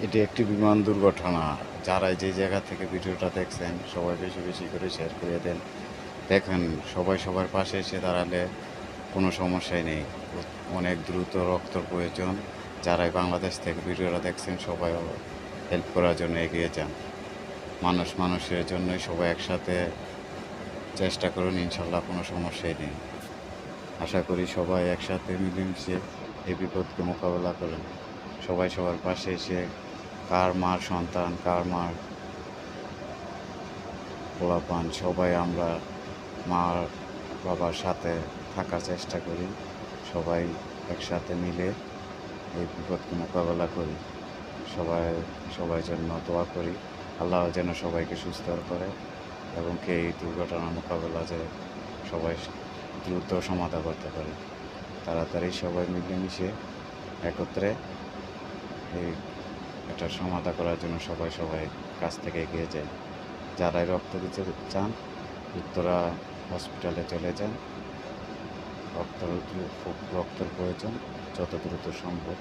এটি একটি বিমান দুর্ঘটনা। যারা যে জায়গা থেকে ভিডিওটা দেখছেন সবাই বেশি বেশি করে শেয়ার করে দেন। দেখেন সবাই সবার পাশে এসে দাঁড়ালে কোনো সমস্যাই নেই। অনেক দ্রুত রক্তর প্রয়োজন। যারাই বাংলাদেশ থেকে ভিডিওটা দেখছেন সবাই হেল্প করার জন্য এগিয়ে যান। মানুষ মানুষের জন্যই সবাই একসাথে চেষ্টা করুন, ইনশাল্লাহ কোনো সমস্যাই নেই। আশা করি সবাই একসাথে মিলেমিশে এই বিপদকে মোকাবেলা করেন। সবাই সবার পাশে এসে কার মার সন্তান, কার মার পোলাপান, সবাই আমরা মা বাবার সাথে থাকার চেষ্টা করি। সবাই একসাথে মিলে এই বিপদকে মোকাবেলা করি। সবাই সবার জন্য দোয়া করি, আল্লাহ যেন সবাইকে সুস্থ করে এবং এই দুর্ঘটনার মোকাবেলা যে সবাই দ্রুত সমাধা করতে পারে। তাড়াতাড়ি সবাই মিলেমিশে একত্রে এই এটা সমাধা করার জন্য সবাই কাছ থেকে এগিয়ে যায়। যারাই রক্ত দিতে চান উত্তরা হসপিটালে চলে যান। রক্তের প্রয়োজন যত দ্রুত সম্ভব।